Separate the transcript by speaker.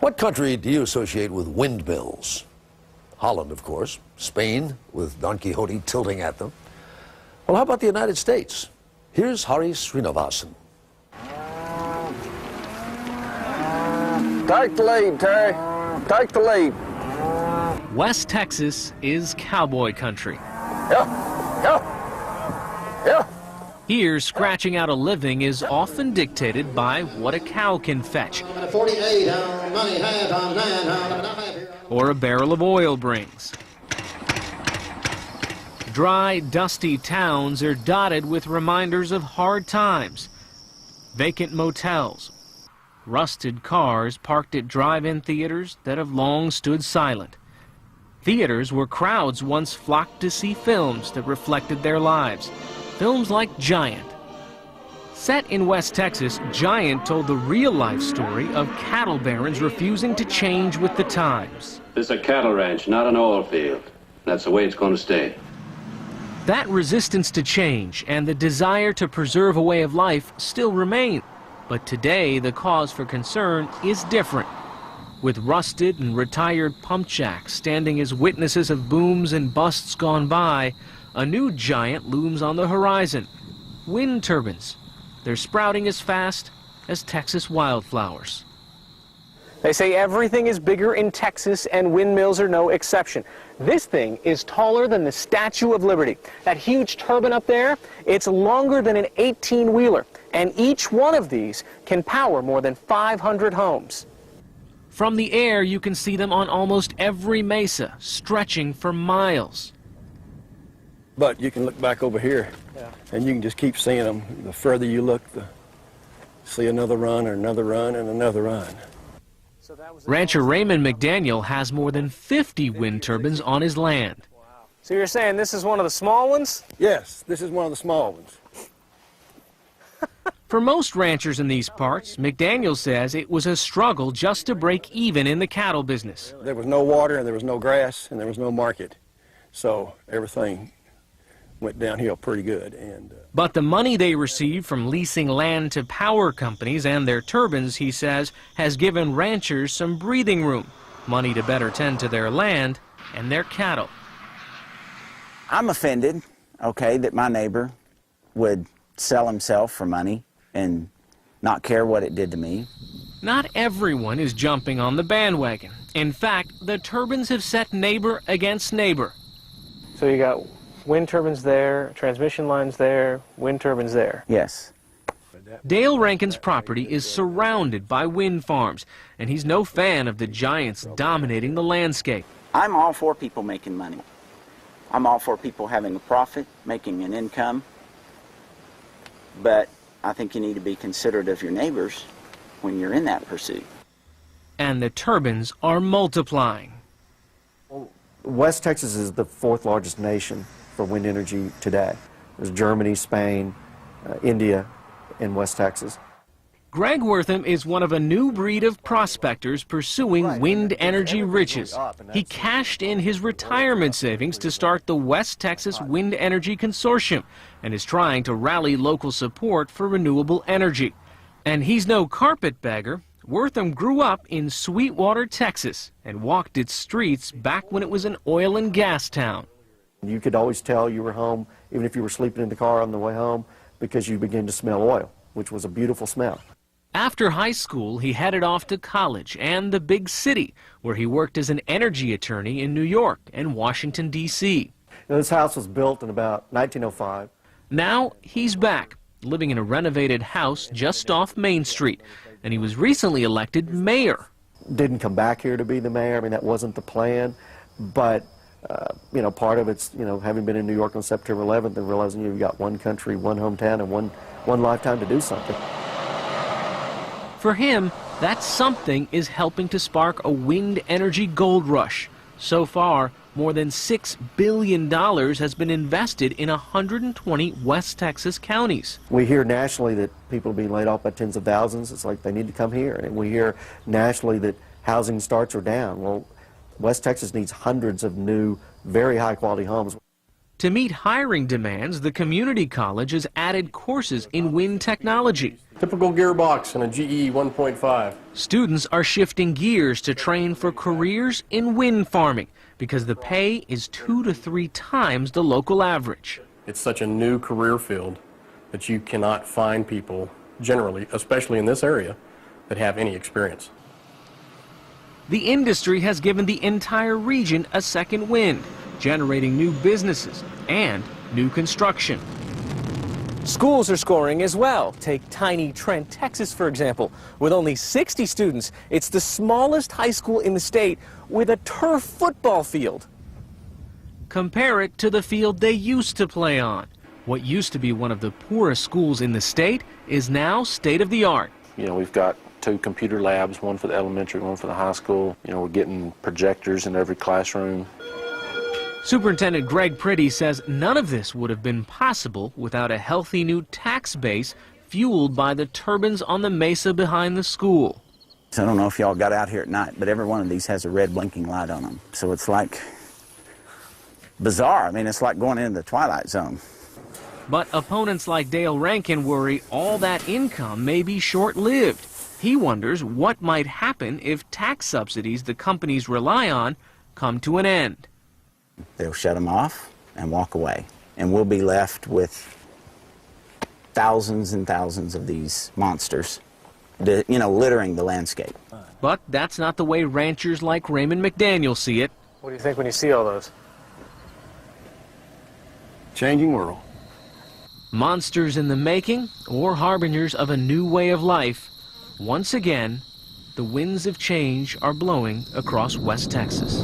Speaker 1: What country do you associate with windmills? Holland, of course. Spain, with Don Quixote tilting at them. Well, how about the United States? Here's Hari Srinivasan.
Speaker 2: Take the lead, Terry. Take the lead.
Speaker 3: West Texas is cowboy country.
Speaker 2: Yeah.
Speaker 3: Here, scratching out a living is often dictated by what a cow can fetch, or a barrel of oil brings. Dry, dusty towns are dotted with reminders of hard times. Vacant motels, rusted cars parked at drive-in theaters that have long stood silent. Theaters where crowds once flocked to see films that reflected their lives. Films like Giant. Set in West Texas, Giant told the real-life story of cattle barons refusing to change with the times.
Speaker 4: This is a cattle ranch, not an oil field. That's the way it's going to stay.
Speaker 3: That resistance to change and the desire to preserve a way of life still remain. But today, the cause for concern is different. With rusted and retired pump jacks standing as witnesses of booms and busts gone by, a new giant looms on the horizon. Wind turbines. They're sprouting as fast as Texas wildflowers.
Speaker 5: They say everything is bigger in Texas, and windmills are no exception. This thing is taller than the Statue of Liberty. That huge turbine up there, it's longer than an 18-wheeler, and each one of these can power more than 500 homes.
Speaker 3: From the air, you can see them on almost every mesa, stretching for miles.
Speaker 2: But you can look back over here, and you can just keep seeing them. The further you look, see another run, or another run, and another run.
Speaker 3: Rancher Raymond McDaniel has more than 50 wind turbines on his land.
Speaker 5: So you're saying this is one of the small ones?
Speaker 2: Yes, this is one of the small ones.
Speaker 3: For most ranchers in these parts, McDaniel says it was a struggle just to break even in the cattle business.
Speaker 2: There was no water, and there was no grass, and there was no market. So everything went downhill pretty good.
Speaker 3: But the money they received from leasing land to power companies and their turbines, he says, has given ranchers some breathing room, money to better tend to their land and their cattle.
Speaker 6: I'm offended, okay, that my neighbor would sell himself for money and not care what it did to me.
Speaker 3: Not everyone is jumping on the bandwagon. In fact, the turbines have set neighbor against neighbor.
Speaker 5: So you got wind turbines there, transmission lines there, wind turbines there.
Speaker 6: Yes.
Speaker 3: Dale Rankin's property is surrounded by wind farms, and he's no fan of the giants dominating the landscape.
Speaker 6: I'm all for people making money. I'm all for people having a profit, making an income. But I think you need to be considerate of your neighbors when you're in that pursuit.
Speaker 3: And the turbines are multiplying.
Speaker 7: West Texas is the fourth largest nation for wind energy today. There's Germany, Spain, India, and West Texas.
Speaker 3: Greg Wortham is one of a new breed of prospectors pursuing wind energy riches. He cashed in his retirement savings to start the West Texas Wind Energy Consortium and is trying to rally local support for renewable energy. And he's no carpetbagger. Wortham grew up in Sweetwater, Texas, and walked its streets back when it was an oil and gas town.
Speaker 7: You could always tell you were home, even if you were sleeping in the car on the way home, because you began to smell oil, which was a beautiful smell.
Speaker 3: After high school, he headed off to college and the big city, where he worked as an energy attorney in New York and Washington, D.C.
Speaker 7: This house was built in about 1905.
Speaker 3: Now he's back, living in a renovated house just off Main Street, and he was recently elected mayor.
Speaker 7: Didn't come back here to be the mayor. I mean, that wasn't the plan, but you know, part of it's, you know, having been in New York on September 11th and realizing you've got one country, one hometown, and one lifetime to do something.
Speaker 3: For him, that something is helping to spark a wind energy gold rush. So far, more than $6 billion has been invested in 120 West Texas counties.
Speaker 7: We hear nationally that people are being laid off by tens of thousands. It's like they need to come here. And we hear nationally that housing starts are down. Well, West Texas needs hundreds of new, very high-quality homes.
Speaker 3: To meet hiring demands, the community college has added courses in wind technology.
Speaker 8: Typical gearbox in a GE 1.5.
Speaker 3: Students are shifting gears to train for careers in wind farming because the pay is 2 to 3 times the local average.
Speaker 8: It's such a new career field that you cannot find people generally, especially in this area, that have any experience.
Speaker 3: The industry has given the entire region a second wind, generating new businesses and new construction.
Speaker 5: Schools are scoring as well. Take tiny Trent, Texas, for example. With only 60 students, it's the smallest high school in the state with a turf football field.
Speaker 3: Compare it to the field they used to play on. What used to be one of the poorest schools in the state is now state-of-the-art.
Speaker 9: You know, we've got 2 computer labs, one for the elementary, one for the high school. You know, we're getting projectors in every classroom.
Speaker 3: Superintendent Greg Priddy says none of this would have been possible without a healthy new tax base fueled by the turbines on the mesa behind the school.
Speaker 6: So I don't know if y'all got out here at night, but every one of these has a red blinking light on them. So it's like bizarre. I mean, it's like going into the Twilight Zone.
Speaker 3: But opponents like Dale Rankin worry all that income may be short-lived. He wonders what might happen if tax subsidies the companies rely on come to an end.
Speaker 6: They'll shut them off and walk away, and we'll be left with thousands and thousands of these monsters, you know, littering the landscape.
Speaker 3: But that's not the way ranchers like Raymond McDaniel see it.
Speaker 5: What do you think when you see all those?
Speaker 2: Changing world.
Speaker 3: Monsters in the making or harbingers of a new way of life. Once again, the winds of change are blowing across West Texas.